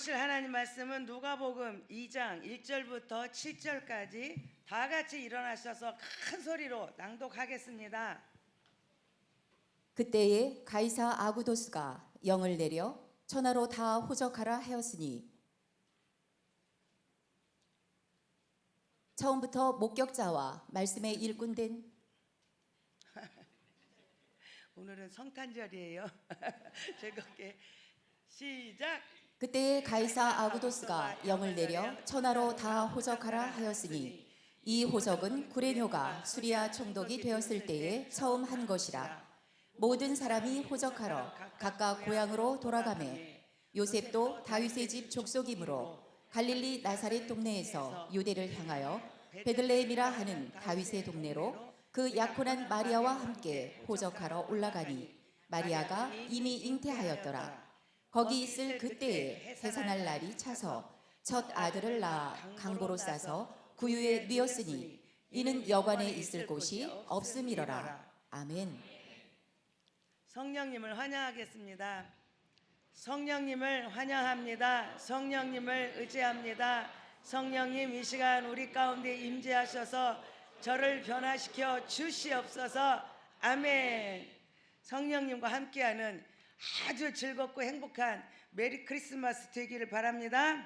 보실 하나님 말씀은 누가복음 2장 1절부터 7절까지 다 같이 일어나셔서 큰 소리로 낭독하겠습니다. 그때에 가이사 아구도스가 영을 내려 천하로 다 호적하라 하였으니 처음부터 목격자와 말씀의 일꾼된 오늘은 성탄절이에요. 즐겁게 시작. 그때에 가이사 아구도스가 영을 내려 천하로 다 호적하라 하였으니 이 호적은 구레뇨가 수리아 총독이 되었을 때에 처음 한 것이라. 모든 사람이 호적하러 각각 고향으로 돌아가매 요셉도 다윗의 집 족속이므로 갈릴리 나사렛 동네에서 유대를 향하여 베들레헴이라 하는 다윗의 동네로 그 약혼한 마리아와 함께 호적하러 올라가니 마리아가 이미 잉태하였더라. 거기 있을 그때에 해산할 날이 차서 첫 아들을 낳아 강보로 싸서 구유에 뉘었으니 이는 여관에 있을 곳이 없음이러라. 아멘. 성령님을 환영하겠습니다. 성령님을 환영합니다. 성령님을 의지합니다. 성령님 이 시간 우리 가운데 임재하셔서 저를 변화시켜 주시옵소서. 아멘. 성령님과 함께하는 아주 즐겁고 행복한 메리 크리스마스 되기를 바랍니다.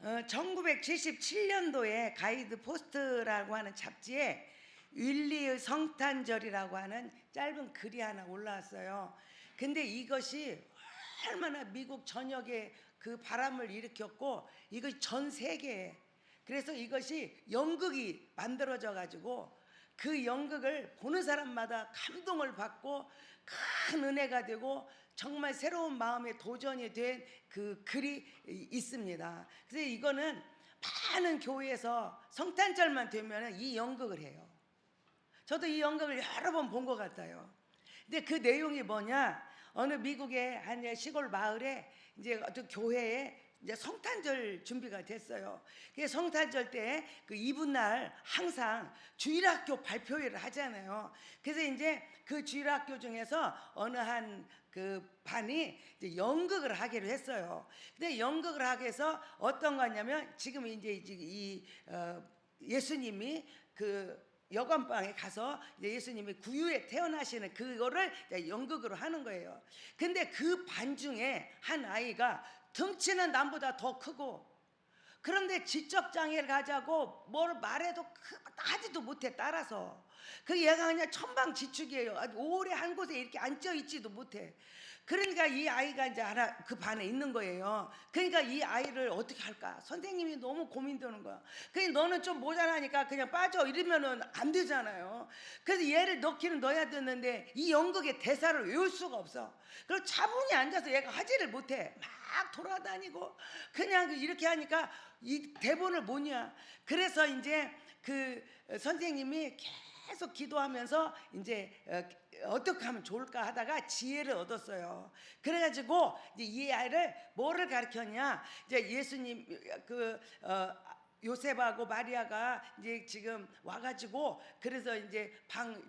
1977년도에 가이드 포스트라고 하는 잡지에 윌리의 성탄절이라고 하는 짧은 글이 하나 올라왔어요. 근데 이것이 얼마나 미국 전역에 그 바람을 일으켰고 이것이 전 세계에, 그래서 이것이 연극이 만들어져 가지고 그 연극을 보는 사람마다 감동을 받고 큰 은혜가 되고 정말 새로운 마음의 도전이 된 그 글이 있습니다. 그래서 이거는 많은 교회에서 성탄절만 되면 이 연극을 해요. 저도 이 연극을 여러 번 본 것 같아요. 근데 그 내용이 뭐냐? 어느 미국의 한 시골 마을에 이제 어떤 교회에 이제 성탄절 준비가 됐어요. 그 성탄절 때 그 이브날 항상 주일학교 발표회를 하잖아요. 그래서 이제 그 주일학교 중에서 어느 한 그 반이 이제 연극을 하기로 했어요. 근데 연극을 하기 위해서 어떤 거냐면 지금 이제 예수님이 그 여관방에 가서 이제 예수님이 구유에 태어나시는 그거를 연극으로 하는 거예요. 근데 그 반 중에 한 아이가 덩치는 남보다 더 크고, 그런데 지적장애를 가자고 뭘 말해도 하지도 못해. 따라서 그 얘가 그냥 천방지축이에요. 아주 오래 한 곳에 이렇게 앉아 있지도 못해. 그러니까 이 아이가 이제 하나 그 반에 있는 거예요. 그러니까 이 아이를 어떻게 할까? 선생님이 너무 고민되는 거야. 그러니까 너는 좀 모자라니까 그냥 빠져 이러면은 안 되잖아요. 그래서 얘를 넣기는 넣어야 되는데 이 연극의 대사를 외울 수가 없어. 그리고 차분히 앉아서 얘가 하지를 못해. 막 돌아다니고 그냥 이렇게 하니까 이 대본을 뭐냐. 그래서 이제 그 선생님이 계속 기도하면서 이제 어떻게 하면 좋을까 하다가 지혜를 얻었어요. 그래가지고 이제 이 아이를 뭐를 가르쳤냐? 이제 예수님 요셉하고 마리아가 이제 지금 와가지고 그래서 이제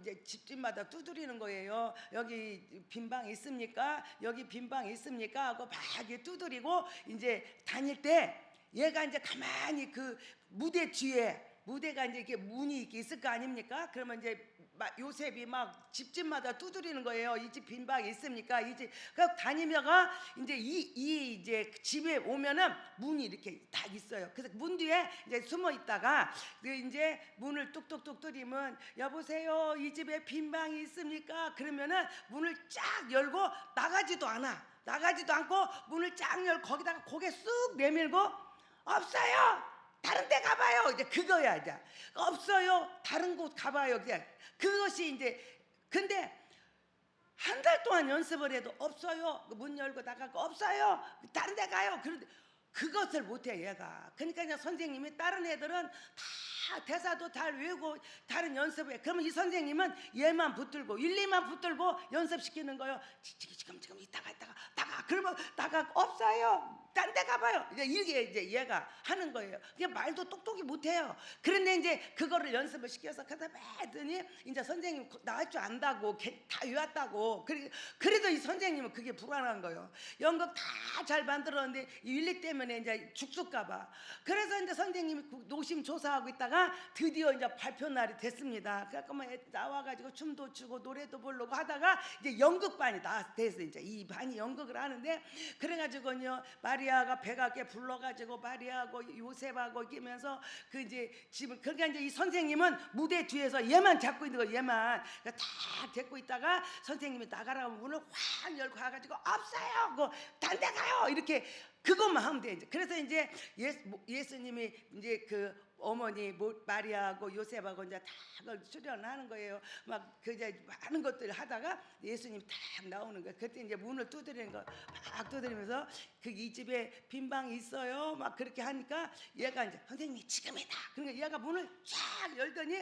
이제 집집마다 두드리는 거예요. 여기 빈 방 있습니까? 여기 빈 방 있습니까? 하고 막 이렇게 두드리고 이제 다닐 때 얘가 이제 가만히 그 무대 뒤에, 무대가 이제 이렇게 문이 이렇게 있을 거 아닙니까? 그러면 이제 요셉이 막 집집마다 두드리는 거예요. 이 집 빈 방 있습니까? 이 집. 그 다니다가 이제 이제 집에 오면은 문이 이렇게 딱 있어요. 그래서 문 뒤에 이제 숨어 있다가 이제 문을 뚝뚝뚝 두드리면 여보세요, 이 집에 빈 방이 있습니까? 그러면은 문을 쫙 열고 나가지도 않고 문을 쫙 열고 거기다가 고개 쑥 내밀고 없어요. 다른 데 가봐요. 이제 그거야. 이제 없어요. 다른 곳 가봐요. 그냥 그것이 이제. 근데 한 달 동안 연습을 해도 없어요. 문 열고 나가고 없어요. 다른 데 가요. 그런데 그것을 못해 얘가. 그러니까 그냥 선생님이 다른 애들은 다 대사도 잘 외우고 다른 연습을 해. 그러면 이 선생님은 얘만 붙들고 1, 2만 붙들고 연습시키는 거예요. 지금 이따가 나가. 그러면 나가 없어요. 딴 데 가봐요. 이게 이제 얘가 하는 거예요. 그게 말도 똑똑히 못해요. 그런데 이제 그거를 연습을 시켜서 하다 봤더니 이제 선생님 나할 줄 안다고 다 외웠다고. 그래도 이 선생님은 그게 불안한 거예요. 연극 다 잘 만들었는데 윤리 때문에 이제 죽을까봐. 그래서 이제 선생님이 노심초사하고 있다가 드디어 이제 발표 날이 됐습니다. 그래서 나와가지고 춤도 추고 노래도 부르고 하다가 이제 연극반이 돼서 이제 이 반이 연극을 하는데, 그래가지고요 마리아가 배가게 불러가지고 마리아하고 요셉하고 이러면서 그 이제 집을, 그러니까 이제 이 선생님은 무대 뒤에서 얘만 잡고 있는 거예요. 얘만 다 잡고 있다가 선생님이 나가라고 문을 확 열고 가가지고 없어요, 딴 데 가요, 이렇게 그것만 하면 돼. 이제 그래서 이제 예수님이 이제 그 어머니 마리아하고 요셉하고 이제 다 그걸 수련하는 거예요. 막 그 이제 많은 것들 하다가 예수님 딱 나오는 거예요. 그때 이제 문을 두드리는 거, 막 두드리면서 그 이 집에 빈 방이 있어요. 막 그렇게 하니까 얘가 이제 선생님이 지금이다. 그러니까 얘가 문을 쫙 열더니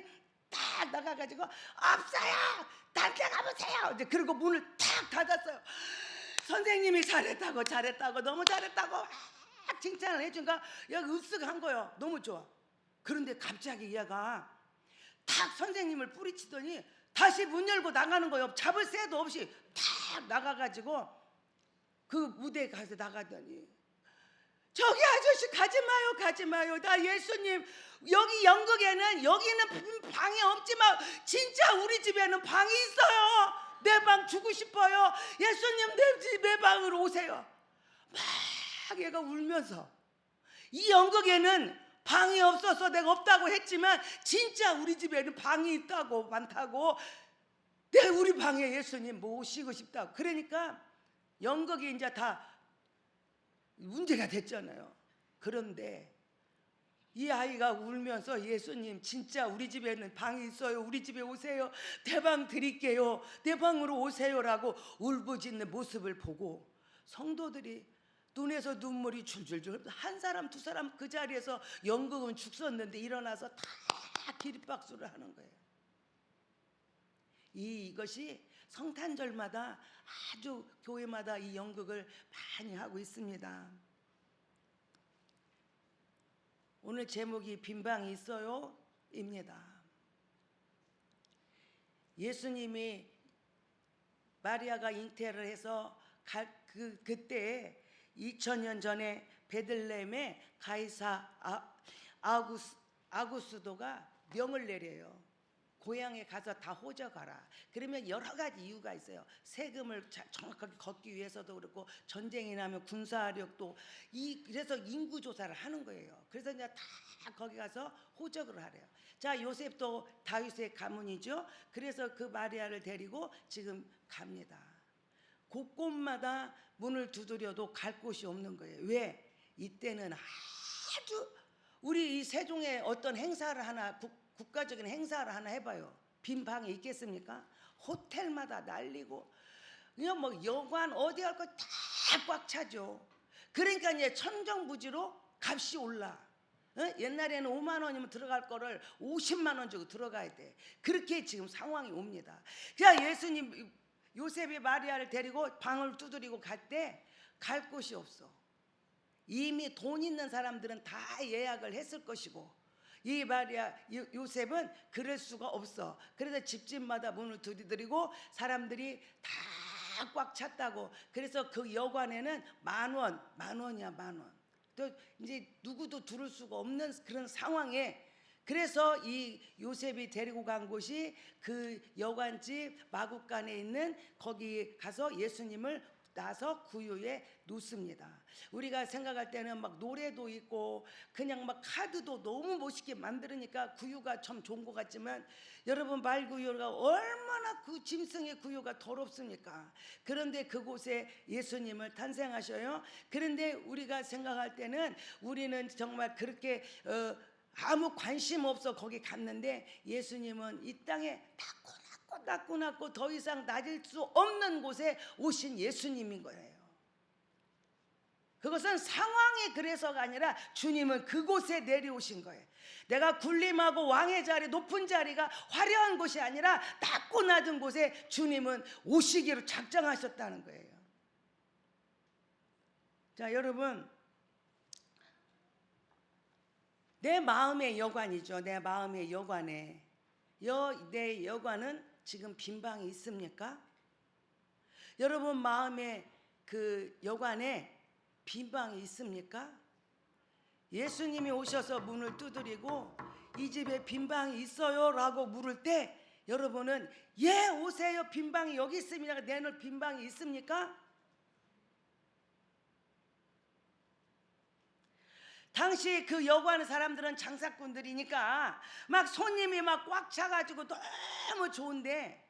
딱 나가가지고 없어요, 딴 데 가보세요. 이제 그리고 문을 탁 닫았어요. 선생님이 잘했다고 너무 잘했다고 막 칭찬을 해준가 얘가 으쓱한 거예요. 너무 좋아. 그런데 갑자기 얘가 탁 선생님을 뿌리치더니 다시 문 열고 나가는 거예요. 잡을 새도 없이 탁 나가가지고 그 무대에 가서 나가더니 저기 아저씨 가지 마요. 나 예수님 여기 연극에는 여기는 방이 없지만 진짜 우리 집에는 방이 있어요. 내 방 주고 싶어요. 예수님 내 방으로 오세요. 막 얘가 울면서, 이 연극에는 방이 없어서 내가 없다고 했지만 진짜 우리 집에는 방이 있다고, 많다고. 내 우리 방에 예수님 모시고 싶다고. 그러니까 연극이 이제 다 문제가 됐잖아요. 그런데 이 아이가 울면서 예수님 진짜 우리 집에는 방이 있어요. 우리 집에 오세요. 내 방 드릴게요. 내 방으로 오세요라고 울부짖는 모습을 보고 성도들이 눈에서 눈물이 줄줄줄, 한 사람 두 사람 그 자리에서 연극은 죽었는데 일어나서 다 기립박수를 하는 거예요. 이것이 성탄절마다 아주 교회마다 이 연극을 많이 하고 있습니다. 오늘 제목이 빈방이 있어요 입니다. 예수님이 마리아가 잉태를 해서 그때 2000년 전에 베들레헴에 가이사 아구스도가 명을 내려요. 고향에 가서 다 호적하라. 그러면 여러 가지 이유가 있어요. 세금을 정확하게 걷기 위해서도 그렇고, 전쟁이 나면 군사력도, 그래서 인구 조사를 하는 거예요. 그래서 이제 다 거기 가서 호적을 하래요. 자, 요셉도 다윗의 가문이죠. 그래서 그 마리아를 데리고 지금 갑니다. 곳곳마다 문을 두드려도 갈 곳이 없는 거예요. 왜? 이때는 아주 우리 이 세종에 어떤 행사를 하나, 국가적인 행사를 하나 해봐요. 빈 방이 있겠습니까? 호텔마다 난리고, 그냥 뭐 여관 어디 갈 거 다 꽉 차죠. 그러니까 이제 천정부지로 값이 올라. 옛날에는 5만 원이면 들어갈 거를 50만 원 주고 들어가야 돼. 그렇게 지금 상황이 옵니다. 그러니까 예수님 요셉이 마리아를 데리고 방을 두드리고 갈 때 갈 곳이 없어. 이미 돈 있는 사람들은 다 예약을 했을 것이고, 이 마리아 요셉은 그럴 수가 없어. 그래서 집집마다 문을 두드리고 사람들이 다 꽉 찼다고. 그래서 그 여관에는 만 원이야. 또 이제 누구도 들을 수가 없는 그런 상황에, 그래서 이 요셉이 데리고 간 곳이 그 여관집 마구간에 있는, 거기 가서 예수님을 나서 구유에 놓습니다. 우리가 생각할 때는 막 노래도 있고 그냥 막 카드도 너무 멋있게 만들으니까 구유가 참 좋은 것 같지만, 여러분 말구유가 얼마나 그 짐승의 구유가 더럽습니까? 그런데 그곳에 예수님을 탄생하셔요. 그런데 우리가 생각할 때는 우리는 정말 그렇게 아무 관심 없어 거기 갔는데, 예수님은 이 땅에 낮고 더 이상 낮을 수 없는 곳에 오신 예수님인 거예요. 그것은 상황이 그래서가 아니라 주님은 그곳에 내려오신 거예요. 내가 군림하고 왕의 자리, 높은 자리가 화려한 곳이 아니라 낮고 낮은 곳에 주님은 오시기로 작정하셨다는 거예요. 자, 여러분, 내 마음의 여관이죠. 내 마음의 여관에 내 여관은 지금 빈 방이 있습니까? 여러분 마음의 그 여관에 빈 방이 있습니까? 예수님이 오셔서 문을 두드리고 이 집에 빈 방이 있어요? 라고 물을 때 여러분은 예 오세요 빈 방이 여기 있습니다. 내놓을 빈 방이 있습니까? 당시 그 여관의 사람들은 장사꾼들이니까 막 손님이 막 꽉 차가지고 너무 좋은데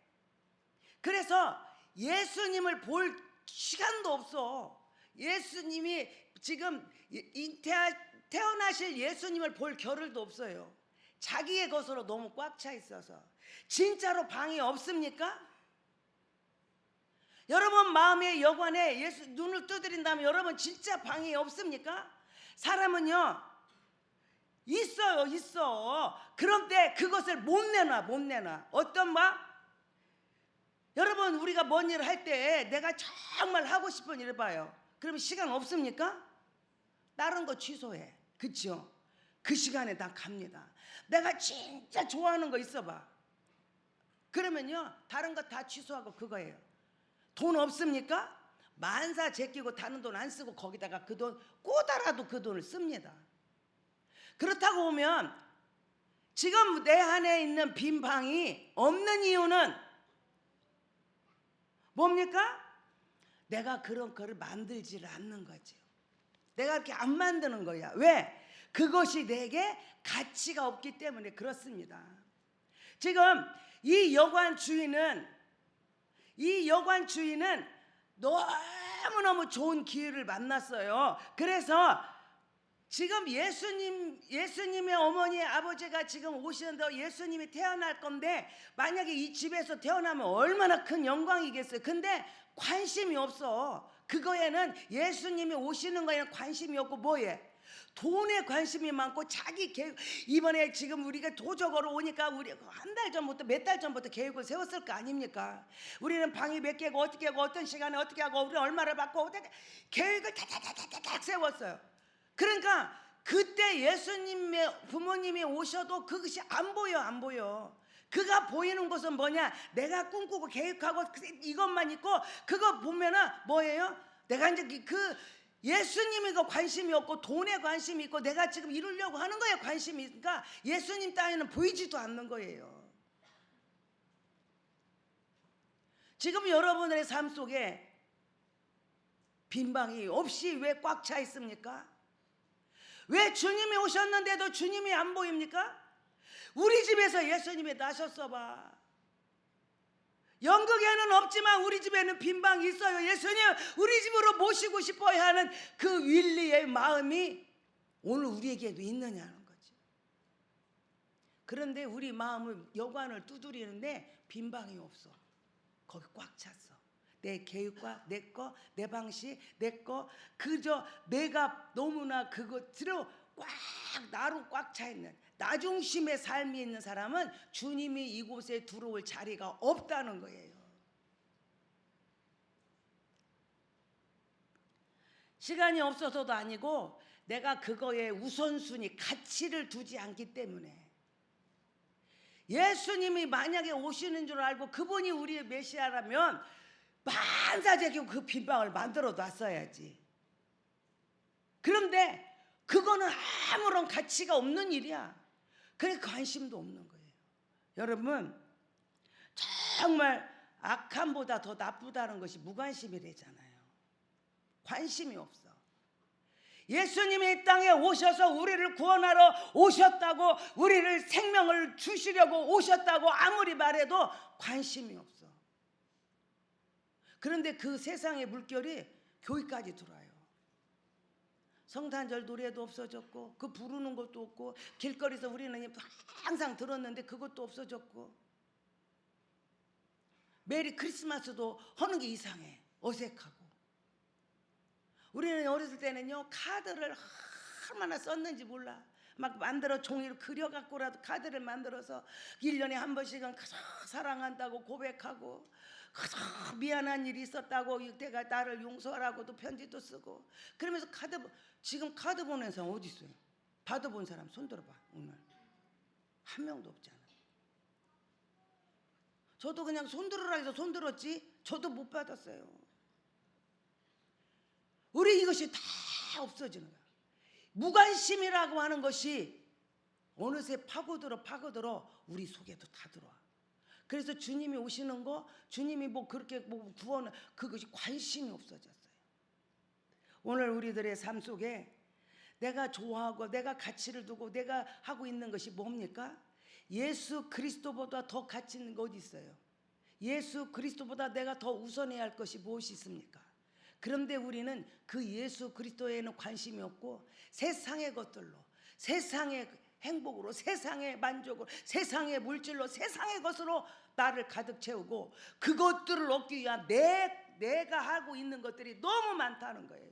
그래서 예수님을 볼 시간도 없어. 예수님이 지금 태어나실 예수님을 볼 겨를도 없어요. 자기의 것으로 너무 꽉 차 있어서. 진짜로 방이 없습니까? 여러분 마음의 여관에 예수 눈을 두드린다면 여러분 진짜 방이 없습니까? 사람은요 있어요 있어. 그런데 그것을 못 내놔. 어떤 막 여러분 우리가 뭔 일을 할 때 내가 정말 하고 싶은 일을 봐요. 그러면 시간 없습니까? 다른 거 취소해. 그렇죠? 그 시간에 다 갑니다. 내가 진짜 좋아하는 거 있어봐. 그러면요 다른 거 다 취소하고 그거예요. 돈 없습니까? 만사 제끼고 다른 돈 안 쓰고 거기다가 그 돈 꼬다라도 그 돈을 씁니다. 그렇다고 보면 지금 내 안에 있는 빈 방이 없는 이유는 뭡니까? 내가 그런 거를 만들지를 않는 거죠. 내가 이렇게 안 만드는 거야. 왜? 그것이 내게 가치가 없기 때문에 그렇습니다. 지금 이 여관 주인은 너무너무 좋은 기회를 만났어요. 그래서 지금 예수님의 어머니 아버지가 지금 오시는데 예수님이 태어날 건데 만약에 이 집에서 태어나면 얼마나 큰 영광이겠어요. 근데 관심이 없어. 그거에는 예수님이 오시는 거에는 관심이 없고 뭐해? 돈에 관심이 많고 자기 계획. 이번에 지금 우리가 도적으로 오니까 우리 한 달 전부터 몇 달 전부터 계획을 세웠을 거 아닙니까? 우리는 방이 몇 개고 어떻게 하고 어떤 시간에 어떻게 하고 우리 얼마를 받고 어떻게 계획을 다다다다닥 세웠어요. 그러니까 그때 예수님의 부모님이 오셔도 그것이 안 보여. 그가 보이는 것은 뭐냐? 내가 꿈꾸고 계획하고 이것만 있고 그거 보면은 뭐예요? 내가 이제 그 예수님이 그 관심이 없고 돈에 관심이 있고 내가 지금 이루려고 하는 거에 관심이 있으니까 예수님 따위는 보이지도 않는 거예요. 지금 여러분의 삶 속에 빈방이 없이 왜 꽉 차 있습니까? 왜 주님이 오셨는데도 주님이 안 보입니까? 우리 집에서 예수님이 나셨어 봐. 영국에는 없지만 우리 집에는 빈방이 있어요. 예수님 우리 집으로 모시고 싶어야 하는 그 윌리의 마음이 오늘 우리에게도 있느냐는 거지. 그런데 우리 마음은 여관을 두드리는데 빈방이 없어. 거기 꽉 찼어. 내 계획과 내 거, 내 방식, 내 거, 그저 내가 너무나 그것으로 꽉 나로 꽉 차 있는 나 중심의 삶이 있는 사람은 주님이 이곳에 들어올 자리가 없다는 거예요. 시간이 없어서도 아니고 내가 그거에 우선순위, 가치를 두지 않기 때문에 예수님이 만약에 오시는 줄 알고 그분이 우리의 메시아라면 만사제기고 그 빈방을 만들어 놨어야지. 그런데 그거는 아무런 가치가 없는 일이야. 그래 관심도 없는 거예요. 여러분 정말 악함보다 더 나쁘다는 것이 무관심이래잖아요. 관심이 없어. 예수님이 이 땅에 오셔서 우리를 구원하러 오셨다고 우리를 생명을 주시려고 오셨다고 아무리 말해도 관심이 없어. 그런데 그 세상의 물결이 교회까지 들어와요. 성탄절 노래도 없어졌고 그 부르는 것도 없고 길거리에서 우리는 항상 들었는데 그것도 없어졌고 메리 크리스마스도 하는 게 이상해. 어색하고. 우리는 어렸을 때는요 카드를 얼마나 썼는지 몰라. 막 만들어 종이로 그려갖고라도 카드를 만들어서 1년에 한 번씩은 가서 사랑한다고 고백하고 가서 미안한 일이 있었다고 내가 나를 용서하라고도 편지도 쓰고 그러면서 지금 카드 보내는 사람 어디 있어요? 받아본 사람 손 들어봐. 오늘 한 명도 없잖아. 저도 그냥 손 들으라 해서 손 들었지 저도 못 받았어요. 우리 이것이 다 없어지는 거야. 무관심이라고 하는 것이 어느새 파고들어 우리 속에도 다 들어와. 그래서 주님이 오시는 거, 주님이 뭐 그렇게 뭐 구원, 그것이 관심이 없어졌어요. 오늘 우리들의 삶 속에 내가 좋아하고 내가 가치를 두고 내가 하고 있는 것이 뭡니까? 예수 그리스도보다 더 가치 있는 거 어디 있어요? 예수 그리스도보다 내가 더 우선해야 할 것이 무엇이 있습니까? 그런데 우리는 그 예수 그리스도에는 관심이 없고 세상의 것들로, 세상의 행복으로, 세상의 만족으로, 세상의 물질로, 세상의 것으로 나를 가득 채우고 그것들을 얻기 위한 내가 하고 있는 것들이 너무 많다는 거예요.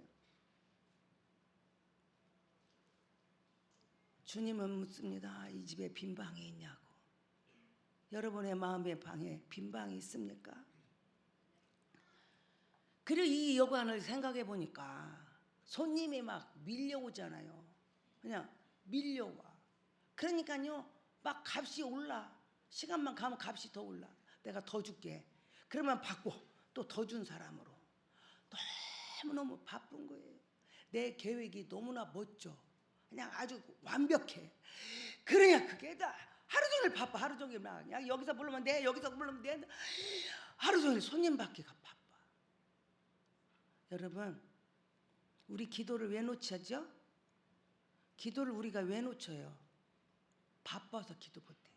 주님은 묻습니다. 이 집에 빈 방이 있냐고. 여러분의 마음의 방에 빈 방이 있습니까? 그리고 이 여관을 생각해 보니까 손님이 막 밀려오잖아요. 그냥 밀려와. 그러니까요 막 값이 올라. 시간만 가면 값이 더 올라. 내가 더 줄게. 그러면 받고 또 더 준 사람으로. 너무너무 바쁜 거예요. 내 계획이 너무나 멋져. 그냥 아주 완벽해. 그러냐 그게 다 하루 종일 바빠. 하루 종일 막 그냥 여기서 부르면 돼, 여기서 부르면 돼. 하루 종일 손님 받기가 바빠. 여러분, 우리 기도를 왜 놓치죠? 기도를 우리가 왜 놓쳐요? 바빠서 기도 못해.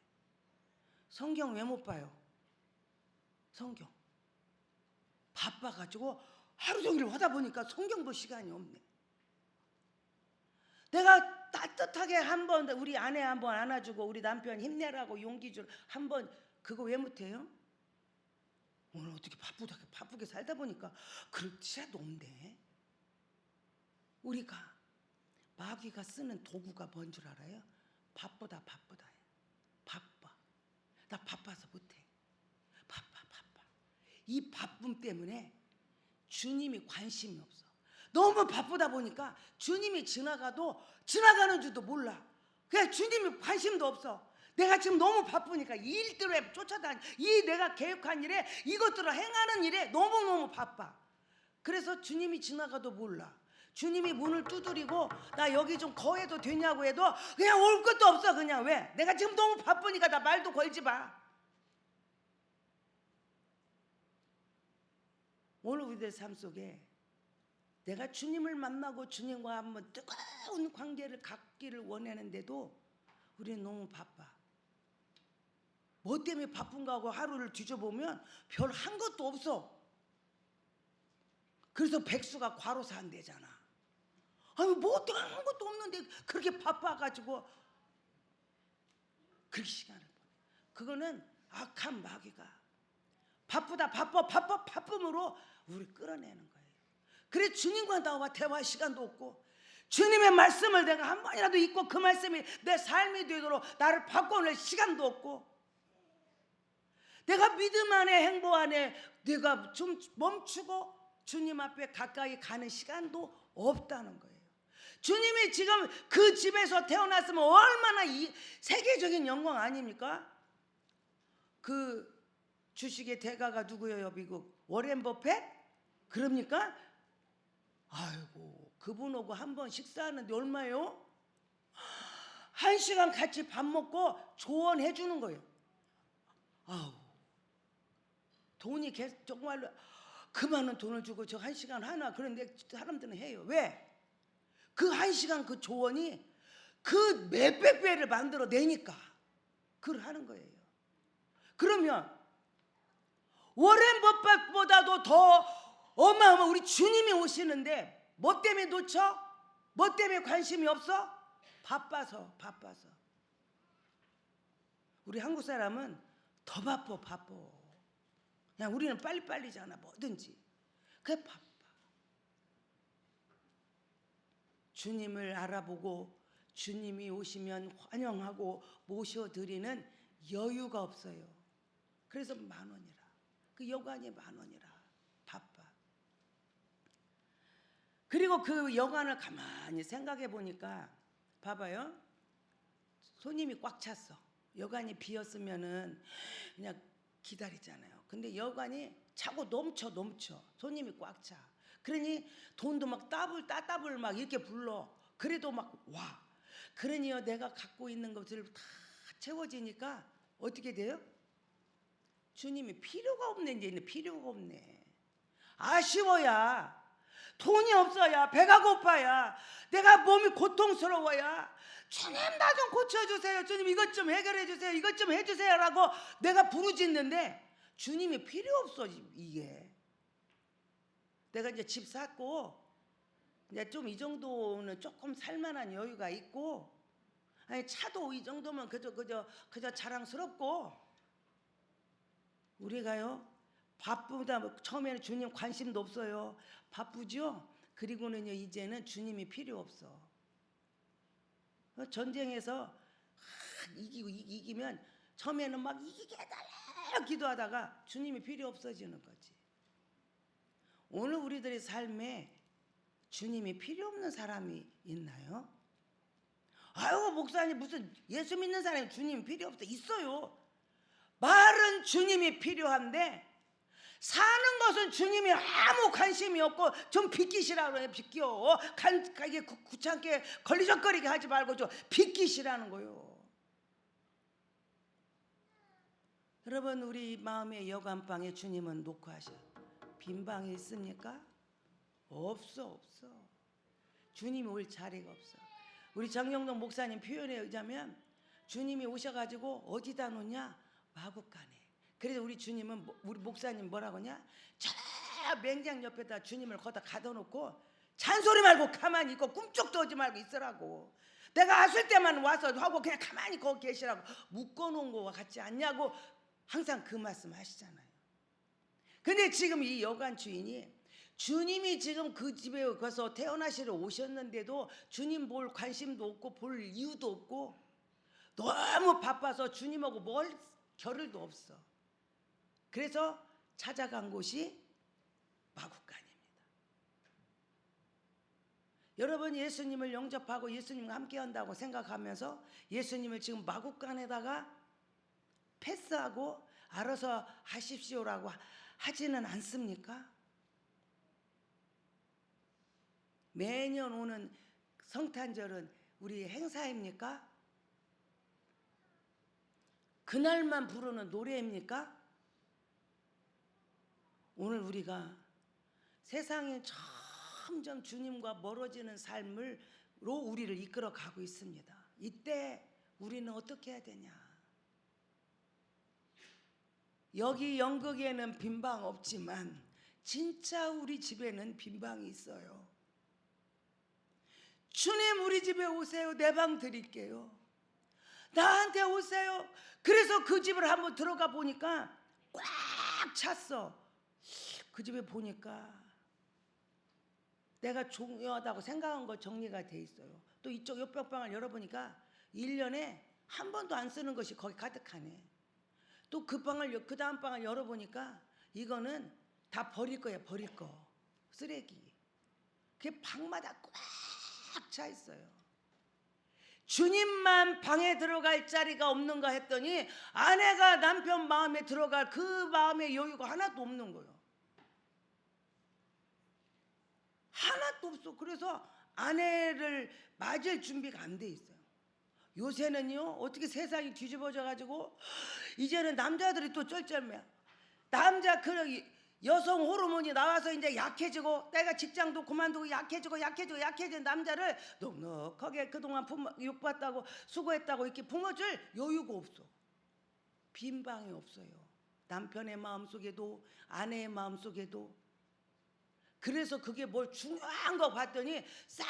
성경 왜 못 봐요? 성경 바빠가지고 하루 종일 하다 보니까 성경 볼 시간이 없네. 내가 따뜻하게 한번 우리 아내 한번 안아주고 우리 남편 힘내라고 용기 줄 한번 그거 왜 못해요? 오늘 어떻게 바쁘게 살다 보니까 그럴 시간도 없네. 우리가 마귀가 쓰는 도구가 뭔 줄 알아요? 바쁘다. 바빠. 나 바빠서 못해. 바빠. 이 바쁨 때문에 주님이 관심이 없어. 너무 바쁘다 보니까 주님이 지나가는 줄도 몰라. 그냥 주님이 관심도 없어. 내가 지금 너무 바쁘니까 일들에 쫓아다니, 이 내가 계획한 일에 이것들을 행하는 일에 너무너무 바빠. 그래서 주님이 지나가도 몰라. 주님이 문을 두드리고 나 여기 좀 거해도 되냐고 해도 그냥 올 것도 없어. 그냥 왜? 내가 지금 너무 바쁘니까 나 말도 걸지 마. 오늘 우리들 삶 속에 내가 주님을 만나고 주님과 한번 뜨거운 관계를 갖기를 원하는데도 우리는 너무 바빠. 뭐 때문에 바쁜가 하고 하루를 뒤져보면 별 한 것도 없어. 그래서 백수가 과로사 안 되잖아. 아니 뭐 때문에 한 것도 없는데 그렇게 바빠가지고 그렇게 시간을 보내. 그거는 악한 마귀가 바쁨으로 우리를 끌어내는 거예요. 그래 주님과 나와 대화할 시간도 없고 주님의 말씀을 내가 한 번이라도 읽고 그 말씀이 내 삶이 되도록 나를 바꿔낼 시간도 없고 내가 믿음 안에 행보 안에 내가 좀 멈추고 주님 앞에 가까이 가는 시간도 없다는 거예요. 주님이 지금 그 집에서 태어났으면 얼마나 세계적인 영광 아닙니까? 그 주식의 대가가 누구예요? 미국 워렌 버핏? 그럽니까? 아이고 그분하고 한번 식사하는데 얼마예요? 1시간 같이 밥 먹고 조언해 주는 거예요. 아우 돈이 정말로 그 많은 돈을 주고 저 1시간 하나 그런데 사람들은 해요. 왜? 그 1시간 그 조언이 그 몇백 배를 만들어 내니까 그걸 하는 거예요. 그러면 워렌 버핏보다도 더 어마어마 우리 주님이 오시는데 뭐 때문에 놓쳐? 뭐 때문에 관심이 없어? 바빠서. 우리 한국 사람은 더 바빠. 그냥 우리는 빨리빨리잖아 뭐든지. 그게 바빠. 주님을 알아보고 주님이 오시면 환영하고 모셔드리는 여유가 없어요. 그래서 10,000원이라. 그 여관이 10,000원이라. 바빠. 그리고 그 여관을 가만히 생각해 보니까 봐봐요. 손님이 꽉 찼어. 여관이 비었으면은 그냥 기다리잖아요. 근데 여관이 차고 넘쳐. 손님이 꽉 차. 그러니 돈도 막 따따블 막 이렇게 불러. 그래도 막 와. 그러니요, 내가 갖고 있는 것을 다 채워지니까 어떻게 돼요? 주님이 필요가 없네. 이제 필요가 없네. 아쉬워야, 돈이 없어야, 배가 고파야, 내가 몸이 고통스러워야 주님 나 좀 고쳐주세요, 주님 이것 좀 해결해주세요, 이것 좀 해주세요라고 내가 부르짖는데 주님이 필요 없어. 이게 내가 이제 집 샀고 이제 좀 이 정도는 조금 살만한 여유가 있고, 아니 차도 이 정도면 그저 자랑스럽고, 우리가요 바쁘다. 처음에는 주님 관심도 없어요. 바쁘죠. 그리고는요 이제는 주님이 필요 없어. 전쟁에서 이기면 처음에는 막 이기게 해달라 기도하다가 주님이 필요 없어지는 거지. 오늘 우리들의 삶에 주님이 필요 없는 사람이 있나요? 아유 목사님 무슨 예수 믿는 사람이 주님이 필요 없어. 있어요. 말은 주님이 필요한데 사는 것은 주님이 아무 관심이 없고 좀 비키시라고 해. 비켜. 이게 귀찮게 걸리적거리게 하지 말고 좀 비키시라는 거요. 여러분, 우리 마음의 여관방에 주님은 놓고 하셔. 빈 방이 있습니까? 없어. 주님이 올 자리가 없어. 우리 정영동 목사님 표현에 의하면 주님이 오셔가지고 어디다 놓냐? 마구간에. 그래서 우리 주님은, 우리 목사님 뭐라고 하냐? 저 맹장 옆에다 주님을 거기다 가둬놓고 잔소리 말고 가만히 있고 꿈쩍도 하지 말고 있으라고. 내가 왔을 때만 와서 하고 그냥 가만히 거기 계시라고. 묶어놓은 거와 같지 않냐고 항상 그 말씀 하시잖아요. 근데 지금 이 여관 주인이 주님이 지금 그 집에 가서 태어나시러 오셨는데도 주님 볼 관심도 없고 볼 이유도 없고 너무 바빠서 주님하고 뭘 겨를도 없어. 그래서 찾아간 곳이 마구간입니다. 여러분, 예수님을 영접하고 예수님과 함께 한다고 생각하면서 예수님을 지금 마구간에다가 패스하고 알아서 하십시오라고 하지는 않습니까? 매년 오는 성탄절은 우리 행사입니까? 그날만 부르는 노래입니까? 오늘 우리가 세상에 점점 주님과 멀어지는 삶으로 우리를 이끌어 가고 있습니다. 이때 우리는 어떻게 해야 되냐? 여기 연극에는 빈방 없지만 진짜 우리 집에는 빈방이 있어요. 주님 우리 집에 오세요. 내 방 드릴게요. 나한테 오세요. 그래서 그 집을 한번 들어가 보니까 꽉 찼어. 그 집에 보니까 내가 중요하다고 생각한 거 정리가 돼 있어요. 또 이쪽 옆방을 열어보니까 1년에 한 번도 안 쓰는 것이 거기 가득하네. 또 그 방을, 그 다음 방을 열어보니까 이거는 다 버릴 거야. 버릴 거. 쓰레기. 그게 방마다 꽉 차 있어요. 주님만 방에 들어갈 자리가 없는가 했더니 아내가 남편 마음에 들어갈 그 마음의 여유가 하나도 없는 거예요. 하나도 없어. 그래서 아내를 맞을 준비가 안 돼 있어요. 요새는요 어떻게 세상이 뒤집어져 가지고 이제는 남자들이 또 쩔쩔매야. 남자 그 여성 호르몬이 나와서 이제 약해지고, 내가 직장도 그만두고 약해진 남자를 넉넉하게 그동안 욕받다고 수고했다고 이렇게 품어줄 여유가 없어. 빈 방이 없어요. 남편의 마음속에도 아내의 마음속에도. 그래서 그게 뭘 중요한 거 봤더니 싹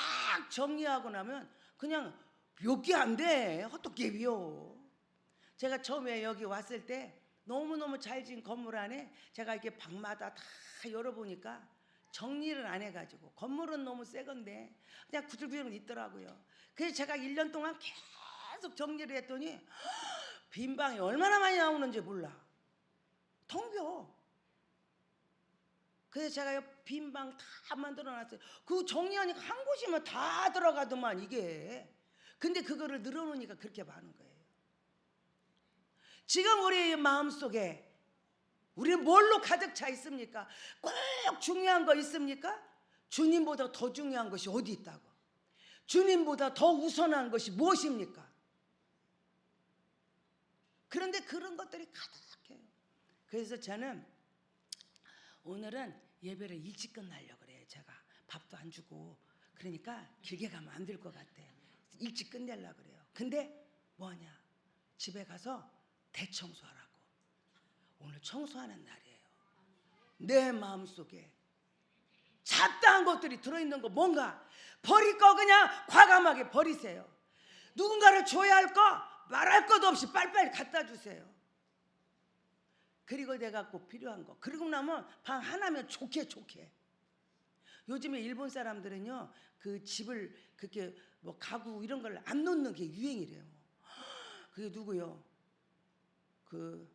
정리하고 나면 그냥 몇 개 안 돼. 헛되게 비어. 제가 처음에 여기 왔을 때 너무너무 잘 지은 건물 안에 제가 이렇게 방마다 다 열어보니까 정리를 안 해가지고, 건물은 너무 새 건데 그냥 구질구질 있더라고요. 그래서 제가 1년 동안 계속 정리를 했더니 빈 방이 얼마나 많이 나오는지 몰라. 텅 비어. 그래서 제가 빈 방 다 만들어놨어요. 그 정리하니까 한 곳이면 다 들어가더만 이게. 근데 그거를 늘어놓으니까 그렇게 많은 거예요. 지금 우리 마음속에 우리는 뭘로 가득 차 있습니까? 꼭 중요한 거 있습니까? 주님보다 더 중요한 것이 어디 있다고? 주님보다 더 우선한 것이 무엇입니까? 그런데 그런 것들이 가득해요. 그래서 저는 오늘은 예배를 일찍 끝나려고 그래요. 제가 밥도 안 주고 그러니까 길게 가면 안 될 것 같아. 일찍 끝내려고 그래요. 근데 뭐하냐? 집에 가서 대청소하라고. 오늘 청소하는 날이에요. 내 마음속에 잡다한 것들이 들어있는 거 뭔가 버릴 거 그냥 과감하게 버리세요. 누군가를 줘야 할 거 말할 것도 없이 빨리빨리 갖다 주세요. 그리고 내가 꼭 필요한 거 그러고 나면 방 하나면 좋게. 요즘에 일본 사람들은요 그 집을 그렇게 뭐 가구 이런 걸 안 놓는 게 유행이래요. 그게 누구요? 그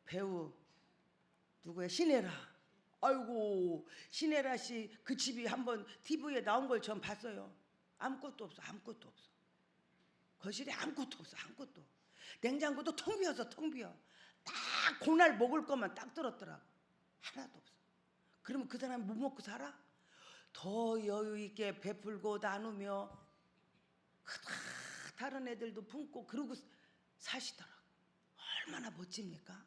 배우 누구야? 신혜라. 아이고 신혜라 씨 그 집이 한번 TV에 나온 걸 전 봤어요. 아무것도 없어. 거실에 아무것도 없어. 냉장고도 텅 비어서 텅 비어. 딱 그날 먹을 것만 딱 들었더라고. 하나도 없어. 그러면 그 사람이 못 먹고 살아? 더 여유 있게 베풀고 나누며 다른 애들도 품고 그러고 사시더라고. 얼마나 멋집니까?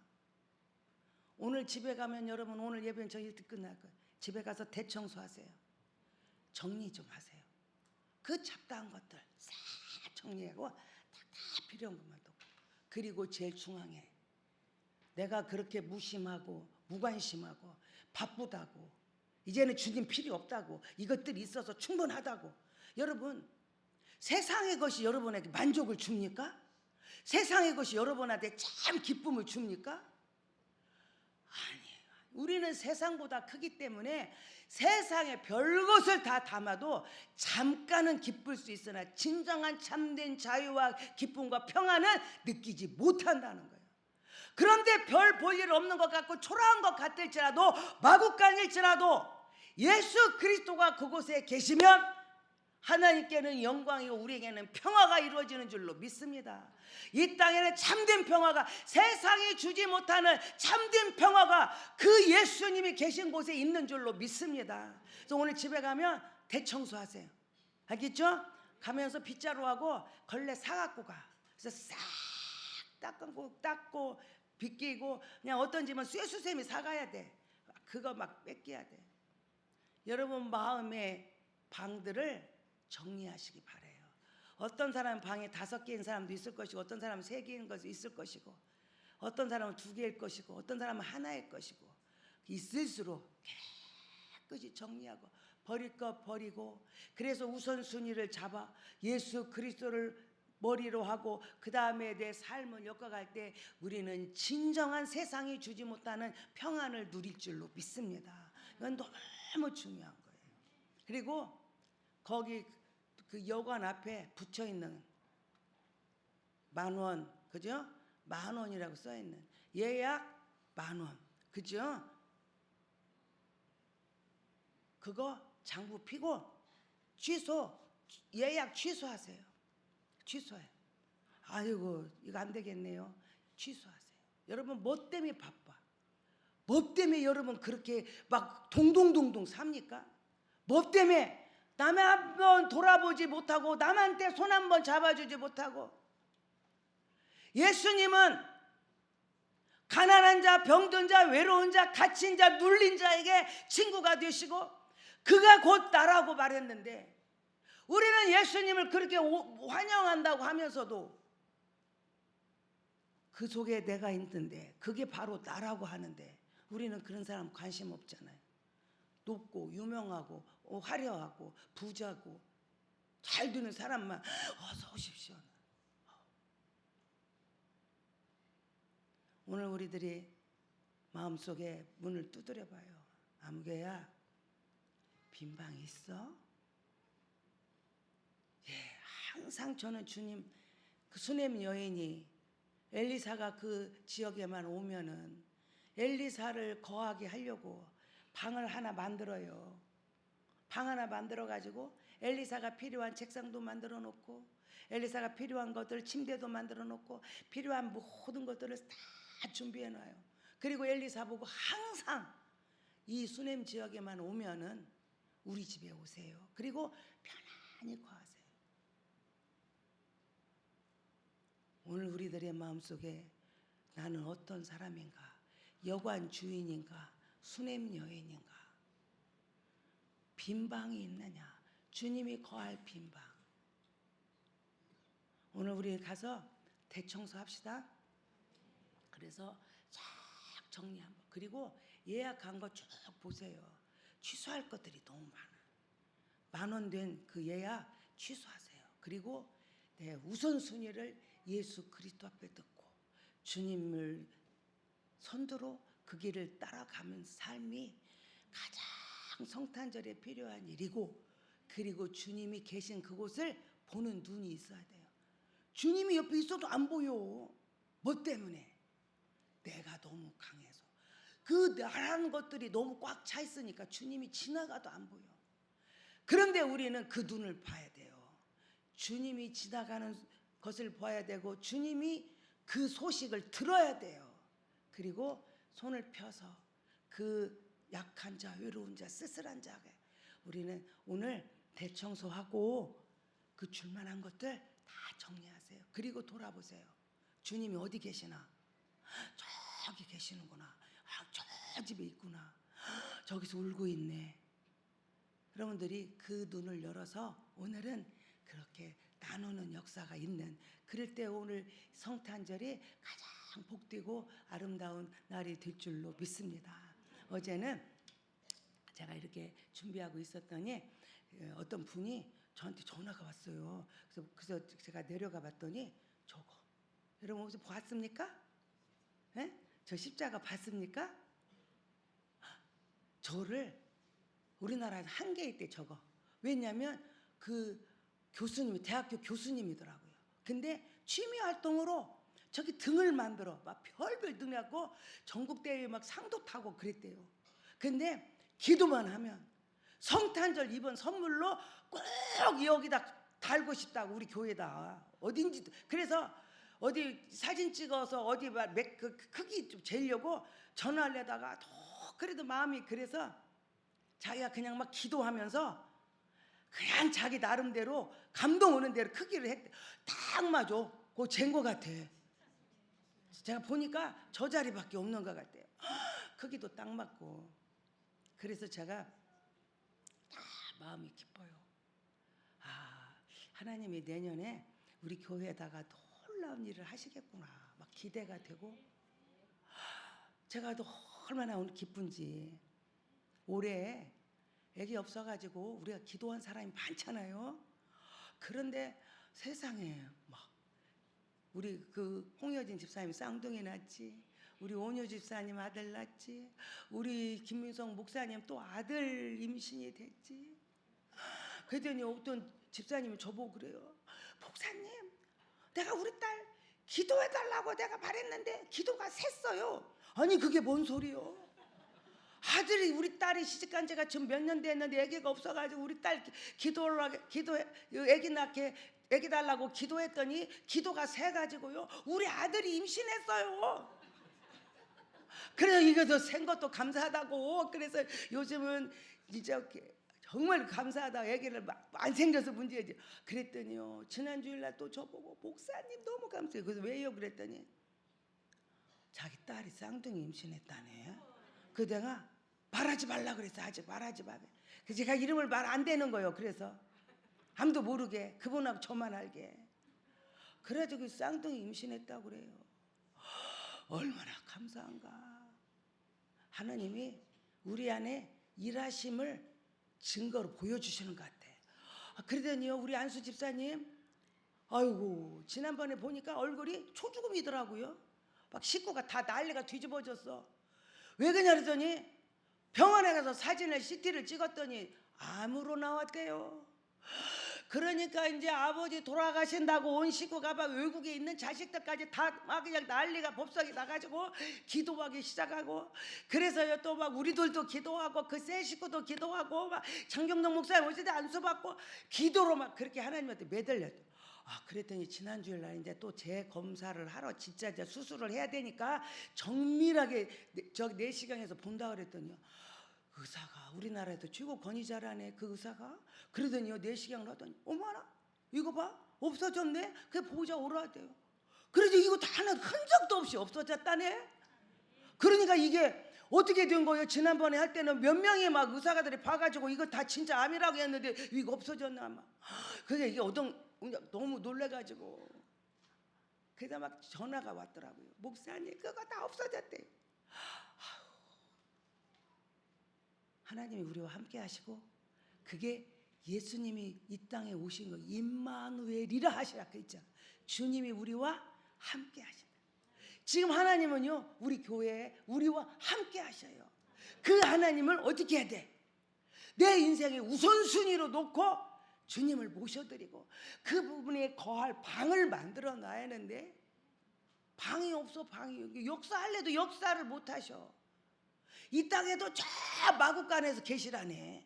오늘 집에 가면 여러분 오늘 예배는 저희 끝날 거예요. 집에 가서 대청소하세요. 정리 좀 하세요. 그 잡다한 것들 싹 정리하고 다 필요한 것만 두고. 그리고 제일 중앙에 내가 그렇게 무심하고 무관심하고 바쁘다고 이제는 주님 필요 없다고 이것들이 있어서 충분하다고. 여러분 세상의 것이 여러분에게 만족을 줍니까? 세상의 것이 여러분한테 참 기쁨을 줍니까? 아니에요. 우리는 세상보다 크기 때문에 세상에 별것을 다 담아도 잠깐은 기쁠 수 있으나 진정한 참된 자유와 기쁨과 평안은 느끼지 못한다는 거예요. 그런데 별 볼 일 없는 것 같고 초라한 것 같을지라도 마구간일지라도 예수 그리스도가 그곳에 계시면 하나님께는 영광이고 우리에게는 평화가 이루어지는 줄로 믿습니다. 이 땅에는 참된 평화가 세상이 주지 못하는 참된 평화가 그 예수님이 계신 곳에 있는 줄로 믿습니다. 그래서 오늘 집에 가면 대청소하세요. 알겠죠? 가면서 빗자루하고 걸레 사갖고 가. 그래서 싹 닦고 빗기고 그냥 어떤 집은 쇠수세미 사가야 돼. 그거 막 뺏겨야 돼. 여러분 마음의 방들을 정리하시기 바래요. 어떤 사람은 방에 5개인 사람도 있을 것이고 어떤 사람은 3개인 것도 있을 것이고 어떤 사람은 2개일 것이고 어떤 사람은 하나일 것이고 있을수록 깨끗이 정리하고 버릴 것 버리고 그래서 우선순위를 잡아 예수 그리스도를 머리로 하고 그 다음에 내 삶을 엮어갈 때 우리는 진정한 세상이 주지 못하는 평안을 누릴 줄로 믿습니다. 이건 너무 중요한 거예요. 그리고 거기 그 여관 앞에 붙여 있는 10,000원, 그죠? 10,000원이라고 써 있는 예약 10,000원, 그죠? 그거 장부 피고 예약 취소하세요. 취소해. 아이고 이거 안 되겠네요. 취소하세요. 여러분 뭐 때문에 바빠? 뭐 때문에 여러분 그렇게 막 동동동동 삽니까? 뭐 때문에 남의 한번 돌아보지 못하고 남한테 손 한번 잡아주지 못하고. 예수님은 가난한 자, 병든 자, 외로운 자, 갇힌 자, 눌린 자에게 친구가 되시고 그가 곧 나라고 말했는데 우리는 예수님을 그렇게 환영한다고 하면서도 그 속에 내가 있는데 그게 바로 나라고 하는데 우리는 그런 사람 관심 없잖아요. 높고 유명하고 화려하고 부자고 잘 되는 사람만 어서 오십시오. 오늘 우리들이 마음속에 문을 두드려 봐요. 아무개야 빈 방 있어? 예, 항상 저는 주님 그 수넴 여인이 엘리사가 그 지역에만 오면은 엘리사를 거하게 하려고 방을 하나 만들어요. 방 하나 만들어 가지고 엘리사가 필요한 책상도 만들어 놓고, 엘리사가 필요한 것들, 침대도 만들어 놓고, 필요한 모든 것들을 다 준비해 놔요. 그리고 엘리사 보고 항상 이 수넴 지역에만 오면은 우리 집에 오세요. 그리고 편안히 거하세요. 오늘 우리들의 마음속에 나는 어떤 사람인가? 여관 주인인가? 수넴 여인인가? 빈방이 있느냐? 주님이 거할 빈방. 오늘 우리 가서 대청소합시다. 그래서 쫙 정리 한번. 그리고 예약한 거 쭉 보세요. 취소할 것들이 너무 많아. 10,000원 된 그 예약 취소하세요. 그리고 네, 우선순위를 예수 그리스도 앞에 듣고 주님을 선두로 그 길을 따라가는 삶이 가장 성탄절에 필요한 일이고, 그리고 주님이 계신 그곳을 보는 눈이 있어야 돼요. 주님이 옆에 있어도 안 보여. 뭐 때문에? 내가 너무 강해서. 그 나라는 것들이 너무 꽉 차 있으니까 주님이 지나가도 안 보여. 그런데 우리는 그 눈을 봐야 돼요. 주님이 지나가는 것을 봐야 되고, 주님이 그 소식을 들어야 돼요. 그리고 손을 펴서 그 약한 자, 외로운 자, 쓸쓸한 자에게 우리는 오늘 대청소하고 그 줄만한 것들 다 정리하세요. 그리고 돌아보세요. 주님이 어디 계시나? 저기 계시는구나. 저 집에 있구나. 저기서 울고 있네. 여러분들이 그 눈을 열어서 오늘은 그렇게 나누는 역사가 있는, 그럴 때 오늘 성탄절이 가장 복되고 아름다운 날이 될 줄로 믿습니다. 어제는 제가 이렇게 준비하고 있었더니 어떤 분이 저한테 전화가 왔어요. 그래서 제가 내려가 봤더니 저거, 여러분 혹시 봤습니까? 네? 저 십자가 봤습니까? 저를 우리나라에서 한 개 있대 저거. 왜냐하면 그 교수님이 대학교 교수님이더라고요. 근데 취미 활동으로 저기 등을 만들어 막 별별 등 갖고 전국 대회 막 상도 타고 그랬대요. 근데 기도만 하면 성탄절 이번 선물로 꼭 여기다 달고 싶다고, 우리 교회다 어딘지. 그래서 어디 사진 찍어서 어디 그 크기 좀 재려고 전화하려다가 그래도 마음이 그래서 자기가 그냥 막 기도하면서 그냥 자기 나름대로 감동 오는 대로 크기를 했대. 딱 맞아. 그거 잰거 같아. 제가 보니까 저 자리밖에 없는 것 같아요. 크기도 딱 맞고. 그래서 제가 다 마음이 기뻐요. 아, 하나님이 내년에 우리 교회에다가 놀라운 일을 하시겠구나 막 기대가 되고, 제가 또 얼마나 오늘 기쁜지. 올해 애기 없어가지고 우리가 기도한 사람이 많잖아요. 그런데 세상에 막 우리 그 홍여진 집사님 쌍둥이 낳지, 우리 온유 집사님 아들 낳지, 우리 김민성 목사님 또 아들 임신이 됐지. 그랬더니 어떤 집사님이 저보고 그래요. 목사님, 내가 우리 딸 기도해달라고 내가 말했는데 기도가 샜어요. 아니 그게 뭔 소리요? 아들이, 우리 딸이 시집간 지가 지금 몇 년 됐는데 애기가 없어가지고 우리 딸 기도해 애기 낳게 애기 달라고 기도했더니 기도가 새가지고요 우리 아들이 임신했어요. 그래서 이거 센 것도 감사하다고. 그래서 요즘은 이제 정말 감사하다. 애기를 막 안 생겨서 문제지. 그랬더니요 지난 주일날 또 저보고 목사님 너무 감사해요. 그래서 왜요? 그랬더니 자기 딸이 쌍둥이 임신했다네. 그 내가 말하지 말라 그랬어. 아직 말하지 마. 그래서 제가 이름을 말 안 되는 거예요. 그래서 아무도 모르게, 그분하고 저만 알게. 그래가지고 쌍둥이 임신했다고 그래요. 얼마나 감사한가. 하나님이 우리 안에 일하심을 증거로 보여주시는 것 같아. 그러더니요 우리 안수 집사님, 아이고 지난번에 보니까 얼굴이 초죽음이더라고요. 막 식구가 다 난리가 뒤집어졌어. 왜 그러냐 그랬더니 병원에 가서 사진을 CT를 찍었더니 암으로 나왔대요. 그러니까 이제 아버지 돌아가신다고 온 식구가 막 외국에 있는 자식들까지 다 막 그냥 난리가 법석이 나가지고 기도하기 시작하고, 그래서요 또 막 우리들도 기도하고 그 세 식구도 기도하고 막 장경동 목사님 오실 때 안수받고 기도로 막 그렇게 하나님한테 매달렸죠. 그랬더니 지난주일 날 이제 또 재검사를 하러 진짜 이제 수술을 해야 되니까 정밀하게 저기 내시경에서 본다 그랬더니요, 의사가 우리나라에도 최고 권위자라네 그 의사가. 그러더니요 내시경을 하더니 어머나 이거 봐 없어졌네. 그 보호자 오라 돼요. 그래도 이거 다 하나 흔적도 없이 없어졌다네. 그러니까 이게 어떻게 된 거예요? 지난번에 할 때는 몇 명의 막 의사가들이 봐가지고 이거 다 진짜 암이라고 했는데 이거 없어졌나 막. 그래서 이게 너무 놀래가지고 그래서 막 전화가 왔더라고요. 목사님 그거 다 없어졌대요. 하나님이 우리와 함께 하시고, 그게 예수님이 이 땅에 오신 거 임마누엘이라 하시라 그랬잖아. 주님이 우리와 함께 하신다. 지금 하나님은요 우리 교회에 우리와 함께 하셔요. 그 하나님을 어떻게 해야 돼? 내 인생의 우선순위로 놓고 주님을 모셔드리고 그 부분에 거할 방을 만들어 놔야 하는데, 방이 없어. 방이 역사할래도 역사를 못 하셔. 이 땅에도 저 마국간에서 계시라네.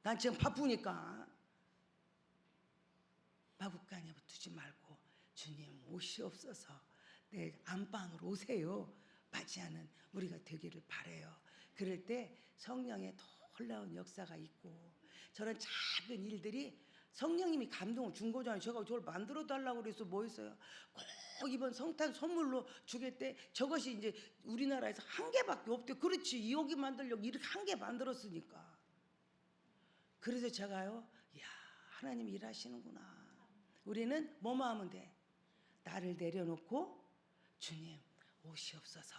난 지금 바쁘니까. 마국간에 두지 말고 주님 오시옵소서, 내 안방으로 오세요 맞이하는 우리가 되기를 바라요. 그럴 때 성령의 놀라운 역사가 있고, 저런 작은 일들이 성령님이 감동을 준 거잖아요. 제가 저걸 만들어 달라고 그래서 뭐 했어요? 꼭 이번 성탄 선물로 주겠대. 저것이 이제 우리나라에서 한 개밖에 없대. 그렇지, 여기 만들려고 이렇게 한 개 만들었으니까. 그래서 제가요, 야 하나님 일하시는구나. 우리는 뭐만 하면 돼? 나를 내려놓고 주님 오시옵소서,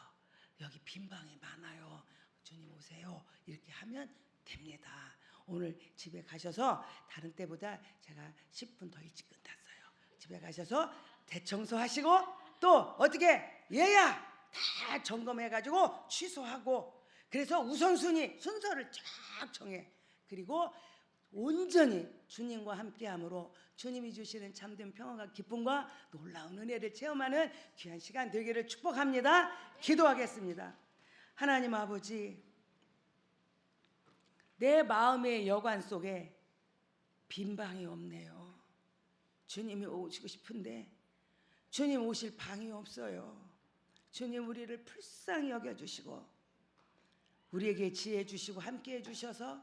여기 빈 방이 많아요, 주님 오세요, 이렇게 하면 됩니다. 오늘 집에 가셔서 다른 때보다 제가 10분 더 일찍 끝났어요. 집에 가셔서 대청소하시고 또 어떻게 예약 다 점검해가지고 취소하고, 그래서 우선순위 순서를 쫙 정해. 그리고 온전히 주님과 함께함으로 주님이 주시는 참된 평화가 기쁨과 놀라운 은혜를 체험하는 귀한 시간 되기를 축복합니다. 기도하겠습니다. 하나님 아버지, 내 마음의 여관 속에 빈 방이 없네요. 주님이 오시고 싶은데 주님 오실 방이 없어요. 주님 우리를 불쌍히 여겨주시고 우리에게 지혜 주시고 함께해 주셔서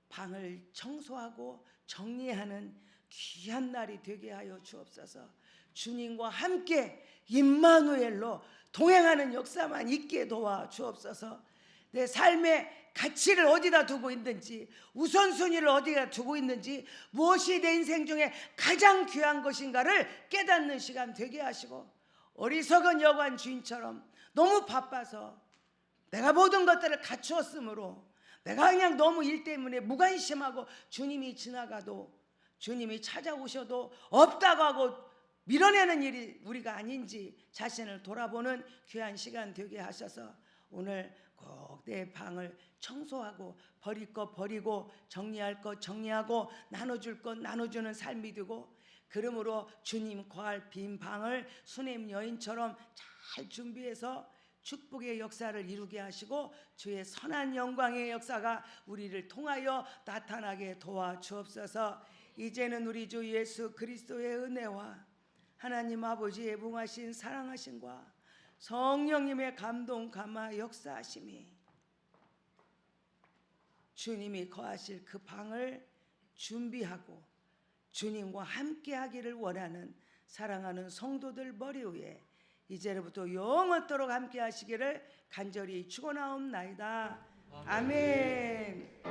방을 청소하고 정리하는 귀한 날이 되게 하여 주옵소서. 주님과 함께 임마누엘로 동행하는 역사만 있게 도와 주옵소서. 내 삶의 가치를 어디다 두고 있는지, 우선순위를 어디다 두고 있는지, 무엇이 내 인생 중에 가장 귀한 것인가를 깨닫는 시간 되게 하시고, 어리석은 여관 주인처럼 너무 바빠서 내가 모든 것들을 갖추었으므로 내가 그냥 너무 일 때문에 무관심하고 주님이 지나가도, 주님이 찾아오셔도 없다고 하고 밀어내는 일이 우리가 아닌지 자신을 돌아보는 귀한 시간 되게 하셔서 오늘 꼭 내 방을 청소하고 버릴 것 버리고 정리할 것 정리하고 나눠줄 것 나눠주는 삶이 되고, 그러므로 주님 거할 빈 방을 수냄 여인처럼 잘 준비해서 축복의 역사를 이루게 하시고 주의 선한 영광의 역사가 우리를 통하여 나타나게 도와주옵소서. 이제는 우리 주 예수 그리스도의 은혜와 하나님 아버지의 무하신 사랑하심과 성령님의 감동 감화 역사하심이 주님이 거하실 그 방을 준비하고 주님과 함께하기를 원하는 사랑하는 성도들 머리 위에 이제부터 영원토록 함께 하시기를 간절히 축원하옵나이다. 아멘.